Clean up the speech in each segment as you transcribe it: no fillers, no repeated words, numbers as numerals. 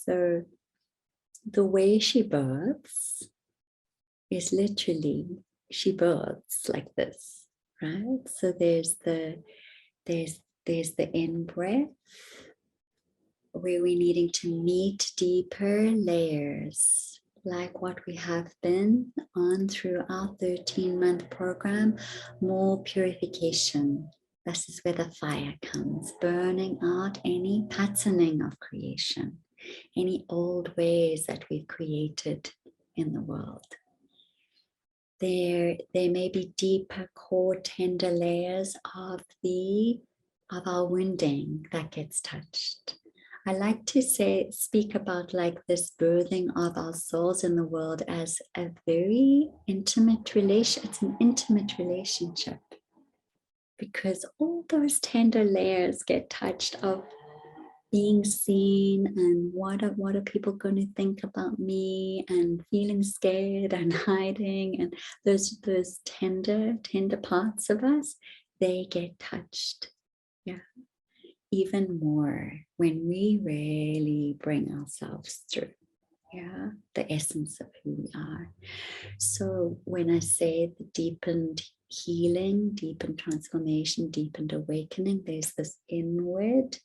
So the way she births is literally, she births like this, right? So there's the in-breath, where we're needing to meet deeper layers, like what we have been on through our 13-month program, more purification. This is where the fire comes, burning out any patterning of creation, any old ways that we've created in the world. There may be deeper core tender layers of our wounding that gets touched. I like to speak about like this birthing of our souls in the world as a very intimate relation. It's an intimate relationship, because all those tender layers get touched of being seen, and what are people going to think about me, and feeling scared and hiding, and those tender parts of us, they get touched, yeah, even more when we really bring ourselves through, yeah, the essence of who we are. So when I say the deepened healing, deepened transformation, deepened awakening, there's this inward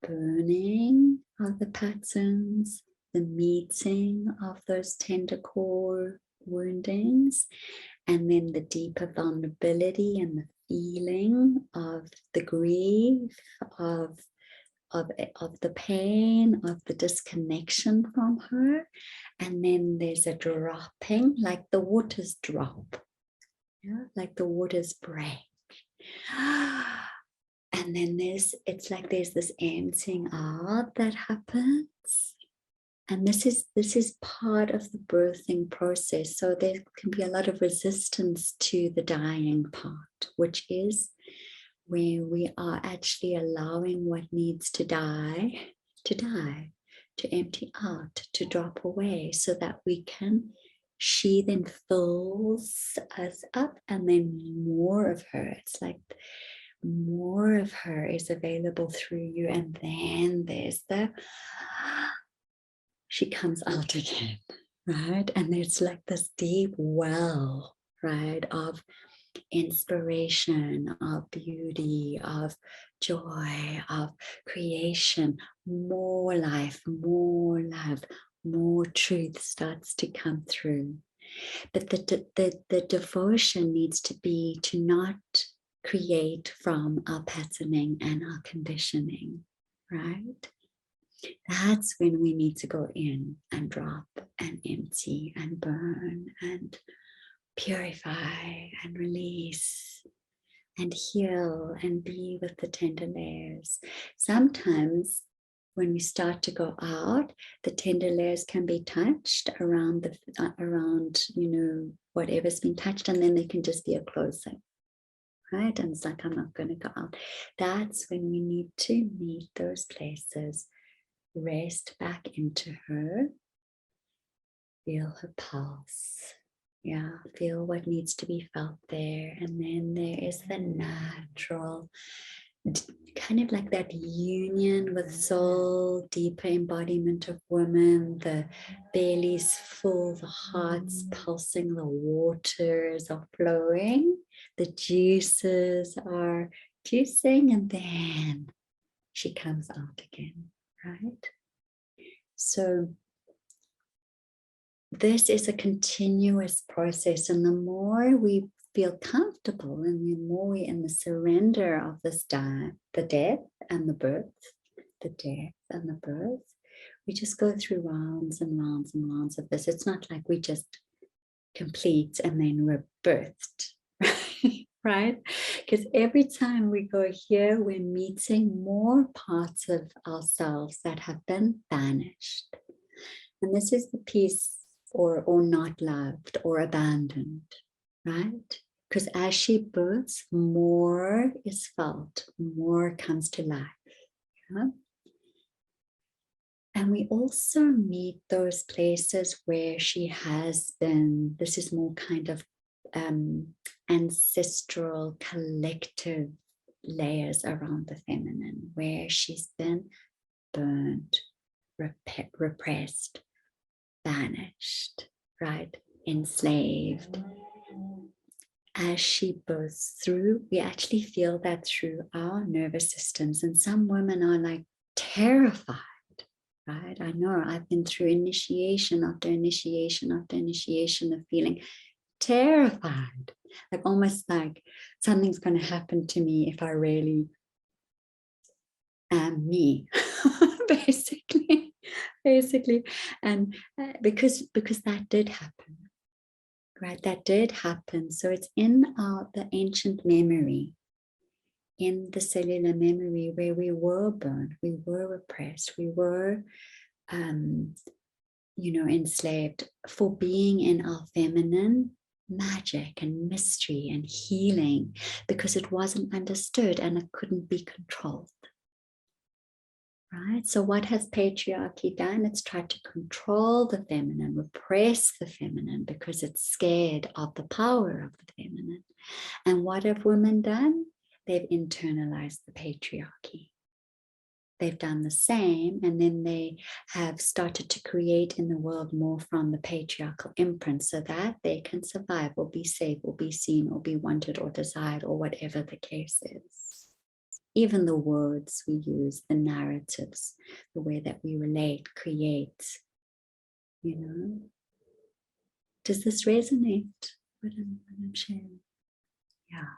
burning of the patterns, the meeting of those tender core woundings, and then the deeper vulnerability and the feeling of the grief, of the pain, of the disconnection from her. And then there's a dropping, like the waters drop, yeah, like the waters break. And then there's this emptying out that happens. And this is part of the birthing process. So there can be a lot of resistance to the dying part, which is where we are actually allowing what needs to die, to empty out, to drop away, so that she then fills us up, and then more of her. It's like more of her is available through you, and then there's she comes out again, right? And it's like this deep well, right, of inspiration, of beauty, of joy, of creation. More life, more love, more truth starts to come through. But the devotion needs to be to not create from our patterning and our conditioning, right? That's when we need to go in and drop and empty and burn and purify and release and heal and be with the tender layers. Sometimes when we start to go out, the tender layers can be touched around whatever's been touched, and then they can just be a closing. Right? And it's like, I'm not going to go out. That's when we need to meet those places, rest back into her, feel her pulse. Yeah, feel what needs to be felt there. And then there is the natural, kind of like that union with soul, deeper embodiment of woman. The belly's full, the heart's pulsing, the waters are flowing, the juices are juicing, and then she comes out again, right? So this is a continuous process, and the more we feel comfortable and the more we're in the surrender of this the death and the birth, we just go through rounds and rounds and rounds of this. It's not like we just complete and then we're birthed, right? Because every time we go here, we're meeting more parts of ourselves that have been banished. And this is the piece, or not loved or abandoned, right? Because as she births, more is felt, more comes to life. Yeah? And we also meet those places where she has been, this is more kind of ancestral, collective layers around the feminine, where she's been burned, repressed, banished, right? Enslaved. As she bursts through, we actually feel that through our nervous systems. And some women are like terrified, right? I know I've been through initiation after initiation after initiation of feeling terrified, like almost like something's going to happen to me if I really am me, basically. And because that did happen, right? That did happen. So it's in the ancient memory, in the cellular memory, where we were burned, we were repressed, we were enslaved for being in our feminine magic and mystery and healing, because it wasn't understood and it couldn't be controlled. Right? So what has patriarchy done? It's tried to control the feminine, repress the feminine, because it's scared of the power of the feminine. And what have women done? They've internalized the patriarchy. They've done the same, and then they have started to create in the world more from the patriarchal imprint, so that they can survive or be safe or be seen or be wanted or desired, or whatever the case is. Even the words we use, the narratives, the way that we relate, create, Does this resonate? What I'm sharing? Yeah.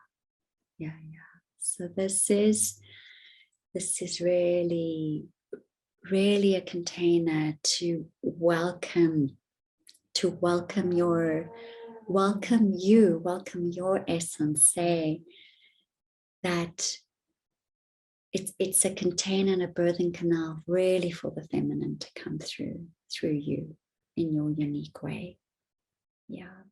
So this is really, really a container to welcome your essence. Say that it's a container and a birthing canal really for the feminine to come through you in your unique way. Yeah.